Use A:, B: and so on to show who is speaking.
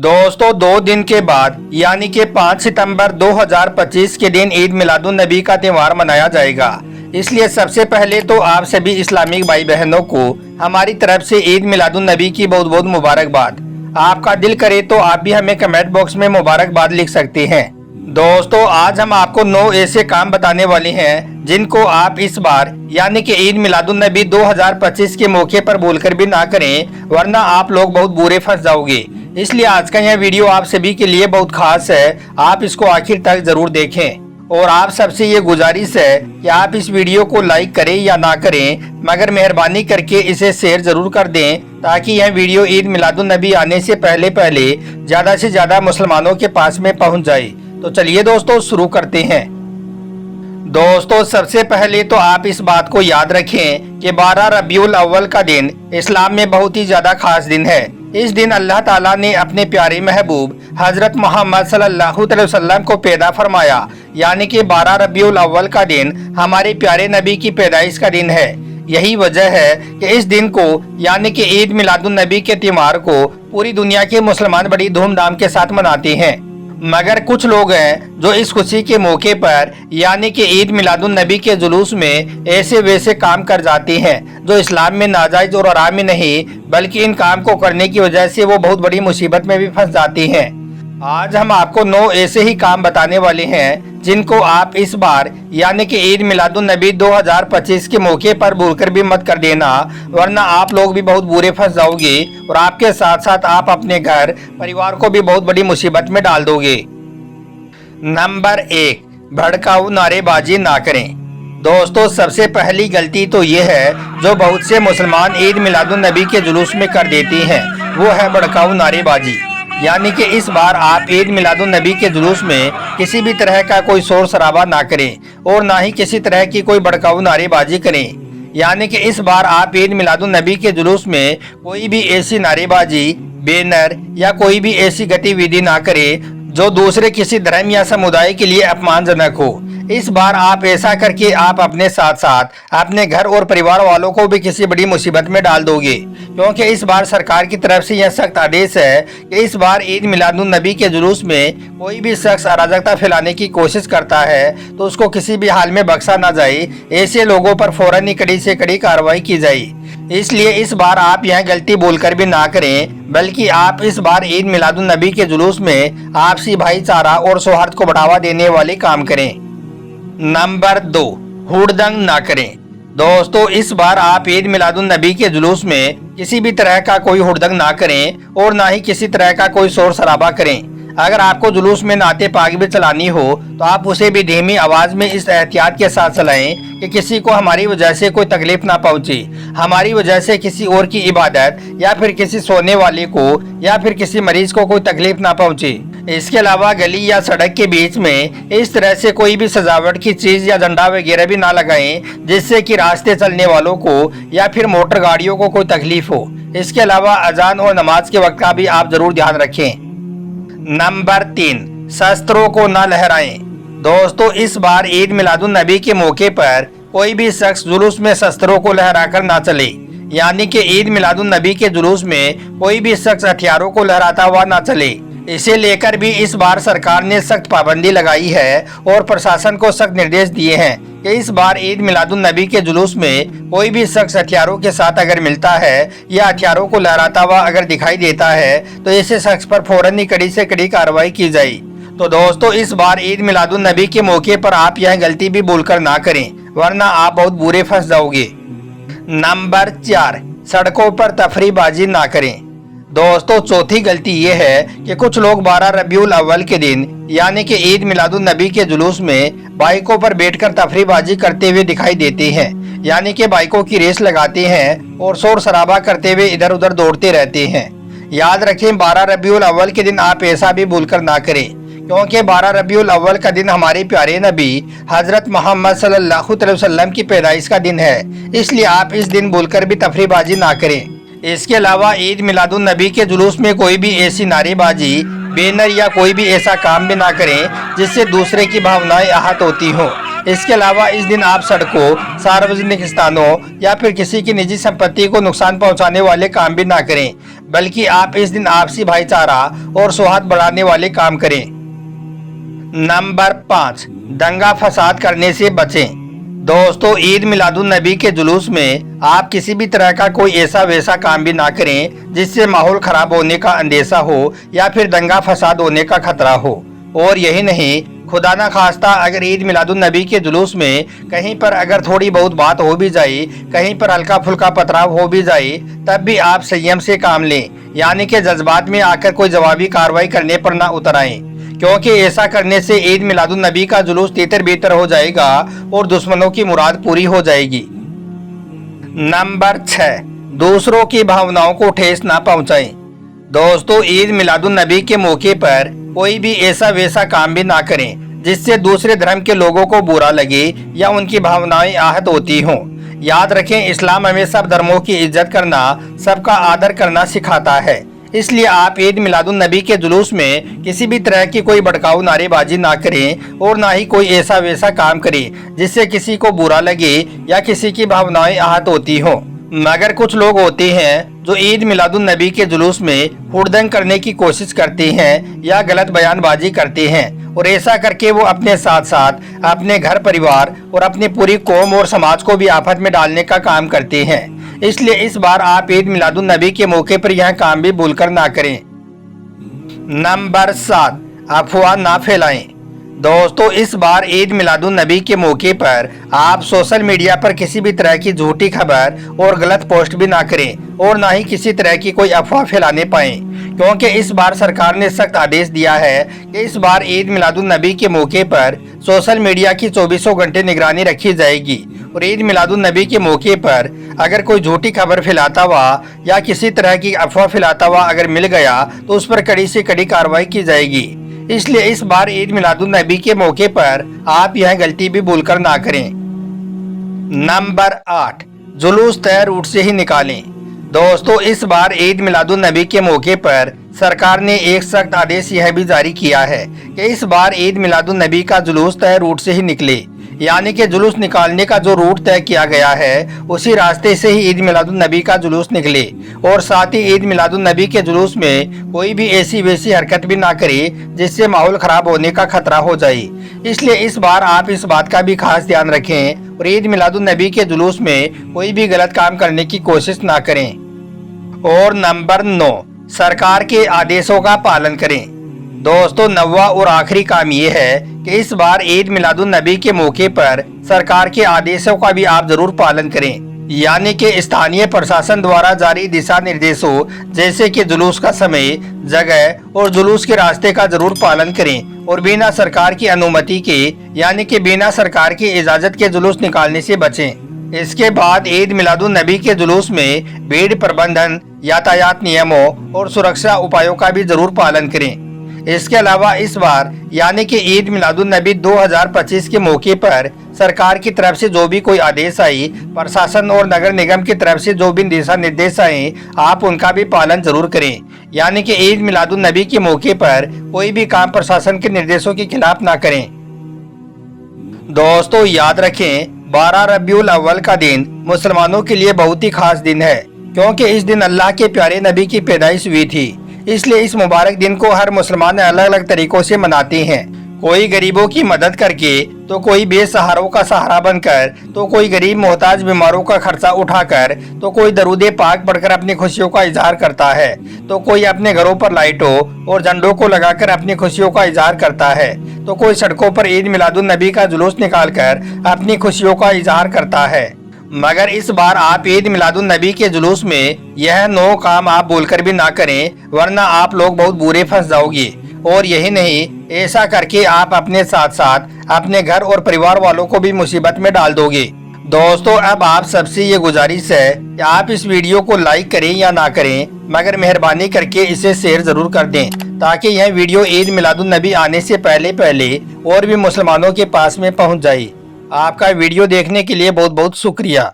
A: दोस्तों 2 दिन के बाद यानी कि 5 सितंबर 2025 के दिन ईद मिलादुन्नबी का त्यौहार मनाया जाएगा। इसलिए सबसे पहले तो आप सभी इस्लामिक भाई बहनों को हमारी तरफ से ईद मिलादुन्नबी की बहुत बहुत मुबारकबाद। आपका दिल करे तो आप भी हमें कमेंट बॉक्स में मुबारकबाद लिख सकते हैं। दोस्तों आज हम आपको 9 ऐसे काम बताने वाले हैं जिनको आप इस बार यानी कि ईद मिलादुन्नबी 2025 के मौके पर भूलकर भी ना करें, वरना आप लोग बहुत बुरे फंस जाओगे। इसलिए आज का यह वीडियो आप सभी के लिए बहुत खास है, आप इसको आखिर तक जरूर देखें। और आप सबसे ये गुजारिश है कि आप इस वीडियो को लाइक करें या ना करें, मगर मेहरबानी करके इसे शेयर जरूर कर दें ताकि यह वीडियो ईद मिलादुन्नबी आने से पहले ज्यादा से ज्यादा मुसलमानों के पास में पहुंच जाए। तो चलिए दोस्तों शुरू करते हैं। दोस्तों सबसे पहले तो आप इस बात को याद रखें कि 12 रबीउल अव्वल का दिन इस्लाम में बहुत ही ज्यादा खास दिन है। इस दिन अल्लाह ताला ने अपने प्यारे महबूब हजरत मोहम्मद सल्लल्लाहु अलैहि वसल्लम को पैदा फरमाया, यानी कि 12 रबीउल अव्वल का दिन हमारे प्यारे नबी की पैदाइश का दिन है। यही वजह है कि इस दिन को यानी कि ईद मिलादुन्नबी के त्योहार को पूरी दुनिया के मुसलमान बड़ी धूमधाम के साथ मनाते हैं। मगर कुछ लोग हैं जो इस खुशी के मौके पर यानी कि ईद मिलादुन्नबी के जुलूस में ऐसे वैसे काम कर जाते हैं जो इस्लाम में नाजायज और हराम ही नहीं, बल्कि इन काम को करने की वजह से वो बहुत बड़ी मुसीबत में भी फंस जाती हैं। आज हम आपको 9 ऐसे ही काम बताने वाले हैं जिनको आप इस बार यानी कि ईद मिलादुन्नबी 2025 के मौके पर भूलकर भी मत कर देना, वरना आप लोग भी बहुत बुरे फंस जाओगे और आपके साथ साथ आप अपने घर परिवार को भी बहुत बड़ी मुसीबत में डाल दोगे। नंबर 1, भड़काऊ नारेबाजी ना करें। दोस्तों सबसे पहली गलती तो ये है जो बहुत से मुसलमान ईद मिलादुन्नबी के जुलूस में कर देते हैं, वो है भड़काऊ नारेबाजी। यानी कि इस बार आप ईद मिलादुन्नबी के जुलूस में किसी भी तरह का कोई शोर शराबा ना करें और ना ही किसी तरह की कोई भड़काऊ नारेबाजी करें। यानी कि इस बार आप ईद मिलादुन्नबी के जुलूस में कोई भी ऐसी नारेबाजी, बैनर या कोई भी ऐसी गतिविधि ना करें जो दूसरे किसी धर्म या समुदाय के लिए अपमानजनक हो। इस बार आप ऐसा करके आप अपने साथ साथ अपने घर और परिवार वालों को भी किसी बड़ी मुसीबत में डाल दोगे, क्योंकि इस बार सरकार की तरफ से यह सख्त आदेश है कि इस बार ईद मिलादुन्नबी के जुलूस में कोई भी शख्स अराजकता फैलाने की कोशिश करता है तो उसको किसी भी हाल में बख्शा ना जाए। ऐसे लोगों पर फौरन ही कड़ी से कड़ी कार्रवाई की जाए। इसलिए इस बार आप यह गलती बोलकर भी ना करें, बल्कि आप इस बार ईद मिलादुन्नबी के जुलूस में आपसी भाईचारा और सौहार्द को बढ़ावा देने वाले काम करें। नंबर 2, हुड़दंग ना करें। दोस्तों इस बार आप ईद मिलादुन्नबी के जुलूस में किसी भी तरह का कोई हुड़दंग ना करें और ना ही किसी तरह का कोई शोर शराबा करें। अगर आपको जुलूस में नाते पाक भी चलानी हो तो आप उसे भी धीमी आवाज में इस एहतियात के साथ चलाएं कि किसी को हमारी वजह से कोई तकलीफ ना पहुंचे, हमारी वजह से किसी और की इबादत या फिर किसी सोने वाले को या फिर किसी मरीज को कोई तकलीफ ना पहुंचे। इसके अलावा गली या सड़क के बीच में इस तरह से कोई भी सजावट की चीज या झंडा वगैरह भी ना लगाएं जिससे कि रास्ते चलने वालों को या फिर मोटर गाड़ियों को कोई तकलीफ हो। इसके अलावा अजान और नमाज के वक्त का भी आप जरूर ध्यान रखें। नंबर 3, शस्त्रों को न लहराएं। दोस्तों इस बार ईद मिलादुन्नबी के मौके पर कोई भी शख्स जुलूस में शस्त्रों को लहराकर ना चले। यानी कि ईद मिलादुन्नबी के जुलूस में कोई भी शख्स हथियारों को लहराता हुआ ना चले। इसे लेकर भी इस बार सरकार ने सख्त पाबंदी लगाई है और प्रशासन को सख्त निर्देश दिए हैं कि इस बार ईद मिलादुन्नबी के जुलूस में कोई भी शख्स हथियारों के साथ अगर मिलता है या हथियारों को लहराता हुआ अगर दिखाई देता है तो ऐसे शख्स पर फौरन ही कड़ी से कड़ी कार्रवाई की जाए। तो दोस्तों इस बार ईद मिलादुन्नबी के मौके पर आप यह गलती भी बोलकर ना करें, वरना आप बहुत बुरे फंस जाओगे। नंबर 4, सड़कों पर तफरीहबाजी ना करें। दोस्तों चौथी गलती ये है कि कुछ लोग 12 रबीउल अव्वल के दिन यानी कि ईद मिलादुन्नबी के जुलूस में बाइकों पर बैठकर तफरीहबाजी करते हुए दिखाई देते हैं। यानी कि बाइकों की रेस लगाते हैं और शोर शराबा करते हुए इधर उधर दौड़ते रहते हैं। याद रखें 12 रबीउल अव्वल के दिन आप ऐसा भी भूलकर ना करें, क्योंकि 12 रबीउल अव्वल का दिन हमारे प्यारे नबी हजरत मोहम्मद सल्लल्लाहु अलैहि वसल्लम की पैदाइश का दिन है। इसलिए आप इस दिन भूलकर भी तफरीहबाजी ना करें। इसके अलावा ईद मिलादुन्नबी के जुलूस में कोई भी ऐसी नारेबाजी, बैनर या कोई भी ऐसा काम भी ना करें जिससे दूसरे की भावनाएं आहत होती हों। इसके अलावा इस दिन आप सड़कों, सार्वजनिक स्थानों या फिर किसी की निजी संपत्ति को नुकसान पहुंचाने वाले काम भी ना करें, बल्कि आप इस दिन आपसी भाईचारा और सौहार्द बढ़ाने वाले काम करें। नंबर 5, दंगा फसाद करने से बचें। दोस्तों, ईद मिलादुन नबी के जुलूस में आप किसी भी तरह का कोई ऐसा वैसा काम भी ना करें जिससे माहौल खराब होने का अंदेशा हो या फिर दंगा फसाद होने का खतरा हो। और यही नहीं, खुदा ना खास्ता अगर ईद मिलादुन नबी के जुलूस में कहीं पर अगर थोड़ी बहुत बात हो भी जाए, कहीं पर हल्का फुल्का पथराव हो भी जाए, तब भी आप संयम से काम लें, यानी कि जज्बात में आकर कोई जवाबी कार्रवाई करने पर ना उतर आएं, क्योंकि ऐसा करने से ईद मिलादुन नबी का जुलूस तितर बितर हो जाएगा और दुश्मनों की मुराद पूरी हो जाएगी। नंबर 6, दूसरों की भावनाओं को ठेस ना पहुंचाएं। दोस्तों, ईद मिलादुन नबी के मौके पर कोई भी ऐसा वैसा काम भी ना करें जिससे दूसरे धर्म के लोगों को बुरा लगे या उनकी भावनाएं आहत होती हों। याद रखें, इस्लाम हमें सब धर्मों की इज्जत करना, सबका आदर करना सिखाता है। इसलिए आप ईद मिलादुन नबी के जुलूस में किसी भी तरह की कोई भड़काऊ नारेबाजी ना करें और ना ही कोई ऐसा वैसा काम करें जिससे किसी को बुरा लगे या किसी की भावनाएं आहत होती हों। मगर कुछ लोग होते हैं जो ईद मिलादुन नबी के जुलूस में हुड़दंग करने की कोशिश करते हैं या गलत बयानबाजी करते हैं, और ऐसा करके वो अपने साथ साथ अपने घर परिवार और अपनी पूरी कौम और समाज को भी आफत में डालने का काम करते हैं। इसलिए इस बार आप ईद मिलादुन नबी के मौके पर यह काम भी भूलकर ना करें। नंबर 7, अफवाह ना फैलाएं। दोस्तों, इस बार ईद मिलादुन नबी के मौके पर आप सोशल मीडिया पर किसी भी तरह की झूठी खबर और गलत पोस्ट भी ना करें और ना ही किसी तरह की कोई अफवाह फैलाने पाएं, क्योंकि इस बार सरकार ने सख्त आदेश दिया है कि इस बार ईद मिलादुन नबी के मौके पर सोशल मीडिया की 24 घंटे निगरानी रखी जाएगी। और ईद मिलादुन नबी के मौके पर अगर कोई झूठी खबर फैलाता हुआ या किसी तरह की अफवाह फैलाता हुआ अगर मिल गया तो उस पर कड़ी से कड़ी कार्रवाई की जाएगी। इसलिए इस बार ईद मिलादुन नबी के मौके पर आप यह गलती भी भूलकर ना करें। नंबर 8, जुलूस तय रूट से ही निकालें। दोस्तों, इस बार ईद मिलादुन नबी के मौके पर सरकार ने एक सख्त आदेश यह भी जारी किया है कि इस बार ईद मिलादुन नबी का जुलूस तय रूट से ही निकले, यानी कि जुलूस निकालने का जो रूट तय किया गया है उसी रास्ते से ही ईद मिलादुन नबी का जुलूस निकले। और साथ ही ईद मिलादुन नबी के जुलूस में कोई भी ऐसी वैसी हरकत भी ना करे जिससे माहौल खराब होने का खतरा हो जाए। इसलिए इस बार आप इस बात का भी खास ध्यान रखें और ईद मिलादुन नबी के जुलूस में कोई भी गलत काम करने की कोशिश ना करें। और नंबर 9, सरकार के आदेशों का पालन करें। दोस्तों, 9वां और आखिरी काम ये है कि इस बार ईद मिलादुन नबी के मौके पर सरकार के आदेशों का भी आप जरूर पालन करें, यानी कि स्थानीय प्रशासन द्वारा जारी दिशा निर्देशों जैसे कि जुलूस का समय, जगह और जुलूस के रास्ते का जरूर पालन करें और बिना सरकार की अनुमति के, यानी कि बिना सरकार की इजाजत के जुलूस निकालने से बचें। इसके बाद ईद मिलादुन नबी के जुलूस में भीड़ प्रबंधन, यातायात नियमों और सुरक्षा उपायों का भी जरूर पालन करें। इसके अलावा इस बार यानी कि ईद मिलादुन नबी 2025 के मौके पर सरकार की तरफ से जो भी कोई आदेश आई, प्रशासन और नगर निगम की तरफ से जो भी दिशा निर्देश आए, आप उनका भी पालन जरूर करें। यानी कि ईद मिलादुन नबी के मौके पर कोई भी काम प्रशासन के निर्देशों के खिलाफ ना करें। दोस्तों, याद रखें, 12 रबीउल अव्वल का दिन मुसलमानों के लिए बहुत ही खास दिन है, क्योंकि इस दिन अल्लाह के प्यारे नबी की पैदाइश हुई थी। इसलिए इस मुबारक दिन को हर मुसलमान अलग अलग तरीकों से मनाते हैं। कोई गरीबों की मदद करके, तो कोई बेसहारों का सहारा बनकर, तो कोई गरीब मोहताज बीमारों का खर्चा उठाकर, तो कोई दरूदे पाक पढ़कर अपनी खुशियों का इजहार करता है, तो कोई अपने घरों पर लाइटों और झंडों को लगाकर अपनी खुशियों का इजहार करता है, तो कोई सड़कों पर ईद मिलादुन नबी का जुलूस निकालकर अपनी खुशियों का इजहार करता है। मगर इस बार आप ईद मिलादुन नबी के जुलूस में यह 9 काम आप बोलकर भी ना करें, वरना आप लोग बहुत बुरे फंस जाओगे। और यही नहीं, ऐसा करके आप अपने साथ साथ अपने घर और परिवार वालों को भी मुसीबत में डाल दोगे। दोस्तों, अब आप सबसे ये गुजारिश है कि आप इस वीडियो को लाइक करें या ना करें, मगर मेहरबानी करके इसे शेयर जरूर कर दें, ताकि यह वीडियो ईद मिलादुन नबी आने से पहले और भी मुसलमानों के पास में पहुंच जाए। आपका वीडियो देखने के लिए बहुत बहुत शुक्रिया।